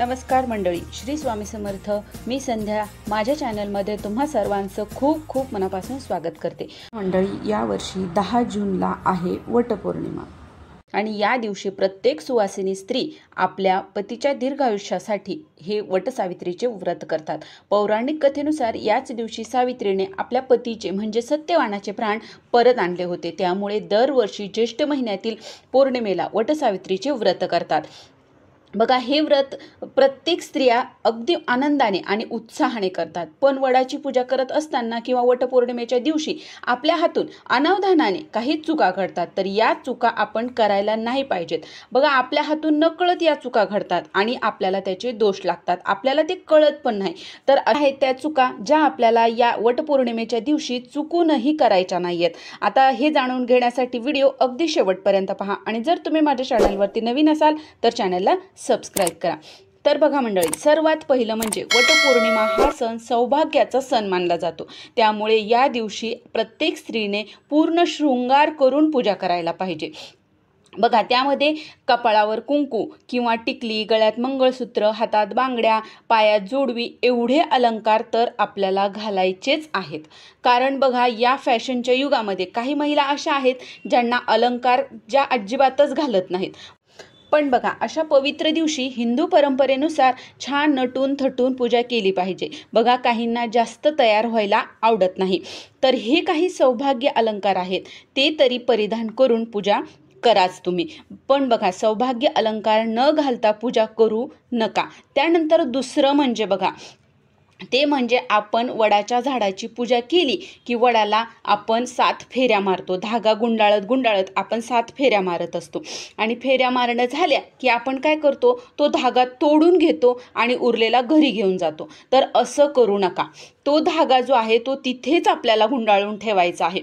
नमस्कार मंडळी, श्री स्वामी समर्थ. मी संध्या. माझ्या चॅनलमध्ये तुम्हा सर्वांचं खूप खूप मनापासून स्वागत करते. मंडळी, यावर्षी 10 जूनला आहे वटपौर्णिमा आणि या दिवशी प्रत्येक सुवासिनी स्त्री आपल्या पतीच्या दीर्घायुष्यासाठी हे वटसावित्रीचे व्रत करतात. पौराणिक कथेनुसार याच दिवशी सावित्रीने आपल्या पतीचे म्हणजे सत्यवानाचे प्राण परत आणले होते. त्यामुळे दरवर्षी ज्येष्ठ महिन्यातील पौर्णिमेला वटसावित्रीचे व्रत करतात. बघा, हे व्रत प्रत्येक स्त्रिया अगदी आनंदाने आणि उत्साहाने करतात. पण वडाची पूजा करत असताना किंवा वटपौर्णिमेच्या दिवशी आपल्या हातून अनावधानाने काही चुका घडतात. तर या चुका आपण करायला नाही पाहिजेत. बघा, आपल्या हातून नकळत या चुका घडतात आणि आपल्याला त्याचे दोष लागतात. आपल्याला ते कळत पण नाही. तर आहेत त्या चुका ज्या आपल्याला या वटपौर्णिमेच्या दिवशी चुकूनही करायच्या नाहीयेत. आता हे जाणून घेण्यासाठी व्हिडिओ अगदी शेवटपर्यंत पहा आणि जर तुम्ही माझ्या चॅनलवरती नवीन असाल तर चॅनलला सबस्क्राईब करा. तर बघा मंडळी, सर्वात पहिलं म्हणजे वटपौर्णिमा हा सण सौभाग्याचा सण मानला जातो. त्यामुळे या दिवशी प्रत्येक स्त्रीने पूर्ण शृंगार करून पूजा करायला पाहिजे. बघा, त्यामध्ये कपाळावर कुंकू किंवा टिकली, गळ्यात मंगळसूत्र, हातात बांगड्या, पायात जोडवी एवढे अलंकार तर आपल्याला घालायचेच आहेत. कारण बघा, या फॅशनच्या युगामध्ये काही महिला अशा आहेत ज्यांना अलंकार ज्या अजिबातच घालत नाहीत. पण बघा, अशा पवित्र दिवशी हिंदू परंपरेनुसार छान नटून थटून पूजा केली पाहिजे. बघा, काहींना जास्त तयार व्हायला आवडत नाही. तर हे काही सौभाग्य अलंकार आहेत, ते तरी परिधान करून पूजा कराच तुम्ही. पण बघा, सौभाग्य अलंकार न घालता पूजा करू नका. त्यानंतर दुसरं म्हणजे बघा, ते म्हणजे आपण वडाच्या झाडाची पूजा केली की वडाला आपण 7 फेऱ्या मारतो. धागा गुंडाळत गुंडाळत आपण 7 फेऱ्या मारत असतो आणि फेऱ्या मारणं झाल्या की आपण काय करतो, तो धागा तोडून घेतो आणि उरलेला घरी घेऊन जातो. तर असं करू नका. तो धागा जो आहे तो तिथेच आपल्याला गुंडाळून ठेवायचा आहे,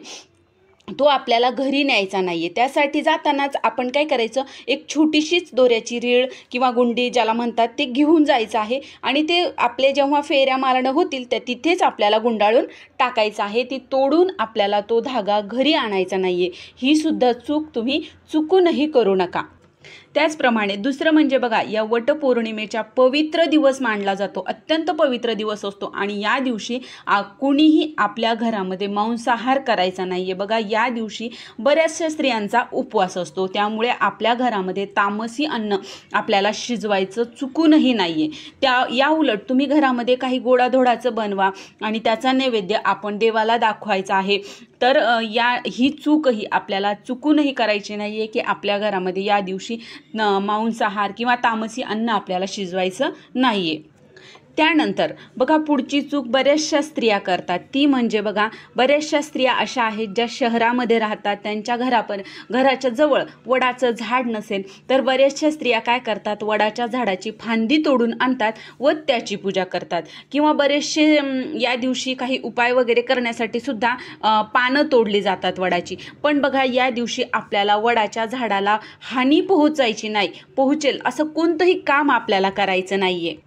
तो आपल्याला घरी न्यायचा नाही आहे. त्यासाठी जातानाच आपण काय करायचं, एक छोटीशीच दोऱ्याची रीळ किंवा गुंडी ज्याला म्हणतात ते घेऊन जायचं आहे आणि ते आपले जेव्हा फेऱ्या मारणं होतील त्या तिथेच आपल्याला गुंडाळून टाकायचं आहे. ती तोडून आपल्याला तो धागा घरी आणायचा नाही आहे. ही सुद्धा चूक तुम्ही चुकूनही करू नका. त्याचप्रमाणे दुसरं म्हणजे बघा, या वटपौर्णिमेचा पवित्र दिवस मानला जातो. अत्यंत पवित्र दिवस असतो आणि या दिवशी कुणीही आपल्या घरामध्ये मांसाहार करायचा नाही आहे. बघा, या दिवशी बऱ्याचशा स्त्रियांचा उपवास असतो. त्यामुळे आपल्या घरामध्ये तामसी अन्न आपल्याला शिजवायचं चुकूनही नाही आहे. या उलट तुम्ही घरामध्ये काही गोडाधोडाचं बनवा आणि त्याचा नैवेद्य आपण देवाला दाखवायचा आहे. तर ही चूकही आपल्याला चुकूनही करायची नाही आहे की आपल्या घरामध्ये या दिवशी मांसाहार किंवा तामसी अन्न आपल्याला शिजवायचं नाही आहे. त्यानंतर बघा, पुढची चूक बऱ्याचशा स्त्रिया करतात. ती म्हणजे बघा, बऱ्याचशा स्त्रिया अशा आहेत ज्या शहरामध्ये राहतात. त्यांच्या घराच्या जवळ वडाचं झाड नसेल तर बऱ्याचशा स्त्रिया काय करतात, वडाच्या झाडाची फांदी तोडून आणतात व त्याची पूजा करतात. किंवा बरेचसे या दिवशी काही उपाय वगैरे करण्यासाठी सुद्धा पानं तोडली जातात वडाची. पण बघा, या दिवशी आपल्याला वडाच्या झाडाला हानी पोहोचायची नाही, पोहोचेल असं कोणतंही काम आपल्याला करायचं नाही आहे.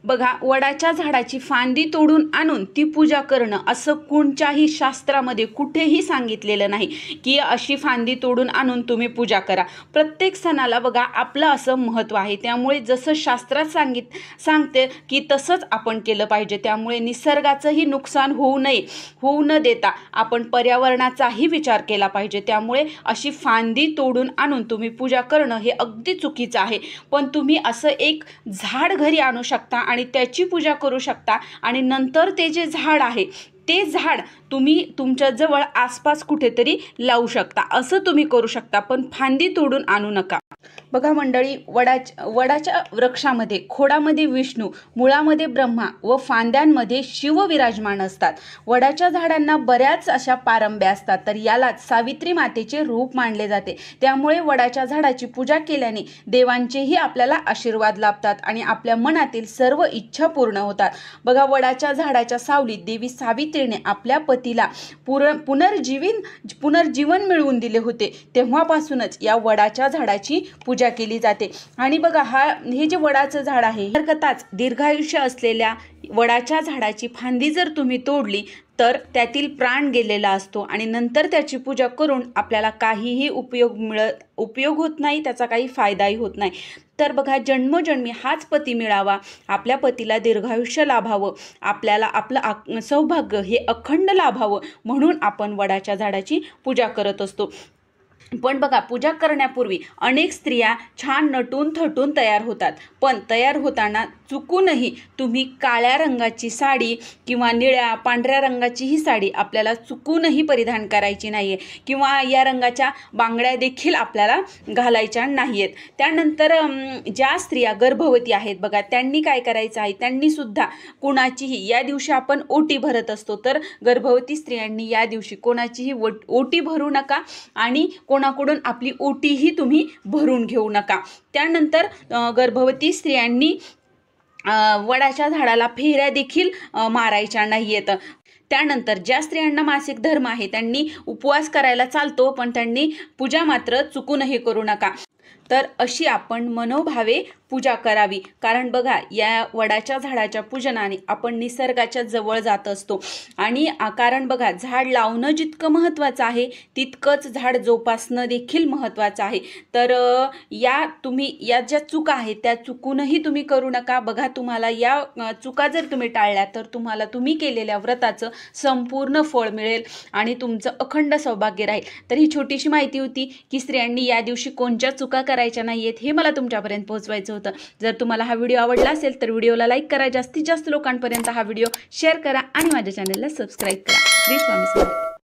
बघा, वडाच्या झाडाची फांदी तोडून आणून ती पूजा करणं असं कोणत्याही शास्त्रामध्ये कुठेही सांगितलेलं नाही की अशी फांदी तोडून आणून तुम्ही पूजा करा. प्रत्येक सणाला बघा आपलं असं महत्त्व आहे. त्यामुळे जसं शास्त्रात सांगते की तसंच आपण केलं पाहिजे. त्यामुळे निसर्गाचंही नुकसान होऊ न देता आपण पर्यावरणाचाही विचार केला पाहिजे. त्यामुळे अशी फांदी तोडून आणून तुम्ही पूजा करणं हे अगदी चुकीचं आहे. पण तुम्ही असं एक झाड घरी आणू शकता आणि त्याची पूजा करू शकता आणि नंतर ते जे झाड आहे ते झाड तुम्ही तुमच्या जवळ आसपास कुठेतरी लावू शकता. असं तुम्ही करू शकता, पण फांदी तोडून आणू नका. बघा मंडळी, वडाच्या वृक्षामध्ये खोडामध्ये विष्णू, मुळामध्ये ब्रह्मा व फांद्यांमध्ये शिव विराजमान असतात. वडाच्या झाडांना बऱ्याच अशा पारंब्या असतात. तर यालाच सावित्री मातेचे रूप मानले जाते. त्यामुळे वडाच्या झाडाची पूजा केल्याने देवांचेही आपल्याला आशीर्वाद लाभतात आणि आपल्या मनातील सर्व इच्छा पूर्ण होतात. बघा, वडाच्या झाडाच्या सावलीत देवी सावित्रीने आपल्या पतीला पुनर्जीवन मिळवून दिले होते. तेव्हापासूनच या वडाच्या झाडाची पूजा केली जाते. आणि बघा, हे जे वडाचं झाड आहे, हरकताच दीर्घायुष्य असलेल्या वडाच्या झाडाची फांदी जर तुम्ही तोडली तर त्यातील प्राण गेलेला असतो आणि नंतर त्याची पूजा करून आपल्याला काहीही उपयोग होत नाही, त्याचा काही फायदाही होत नाही। तर बघा, जन्मोजन्मी हाच पती मिळावा, आपल्या पतीला दीर्घायुष्य लाभावं, आपल्याला आपलं सौभाग्य हे अखंड लाभावं म्हणून आपण वडाच्या झाडाची पूजा करत असतो। पण बघा, पूजा करण्यापूर्वी अनेक स्त्रिया छान नटून थटून तयार होतात, पण तयार होताना चुकूनही तुम्ही काळ्या रंगाची साडी किंवा निळ्या पांढऱ्या रंगाची ही साडी आपल्याला चुकूनही परिधान करायची नाही आहे, किंवा या रंगाच्या बांगड्या देखील आपल्याला घालायच्या नाही आहेत। त्यानंतर ज्या स्त्रिया गर्भवती आहेत बघा, त्यांनी काय करायचं आहे, त्यांनी सुद्धा कोणाचीही, या दिवशी आपण ओटी भरत असतो, तर गर्भवती स्त्रियांनी या दिवशी कोणाचीही ओटी भरू नका आणि कोणाकडून आपली ओटीही तुम्ही भरून घेऊ नका। त्यानंतर गर्भवती स्त्रियांनी वडाच्या झाडाला फेऱ्या देखील मारायच्या नाहीयेत। त्यानंतर ज्या स्त्रियांना मासिक धर्म आहे त्यांनी उपवास करायला चालतो, पण त्यांनी पूजा मात्र चुकूनही करू नका। तर अशी आपण मनोभावे पूजा करावी, कारण बघा, या वडाच्या झाडाच्या पूजनाने आपण निसर्गाच्या जवळ जात असतो। आणि कारण बघा, झाड लावणं जितकं महत्त्वाचं आहे तितकंच झाड जोपासणं देखील महत्त्वाचं आहे। तर या ज्या चुका आहेत त्या चुकूनही तुम्ही करू नका। बघा, तुम्हाला या चुका जर तुम्ही टाळल्या तर तुम्हाला तुम्ही केलेल्या व्रताचं संपूर्ण फळ मिळेल आणि तुमचं अखंड सौभाग्य राहील। तर ही छोटीशी माहिती होती की स्त्रियांनी या दिवशी कोणत्या चुका करायच्या नाहीयेत, हे मला तुमच्यापर्यंत पोहोचवायचं होतं। जर तुम्हाला हा व्हिडिओ आवडला असेल तर व्हिडिओला लाईक करा, जास्तीत जास्त लोकांपर्यंत हा व्हिडिओ शेअर करा आणि माझ्या चॅनलला सबस्क्राईब करा। श्री स्वामी समर्थ।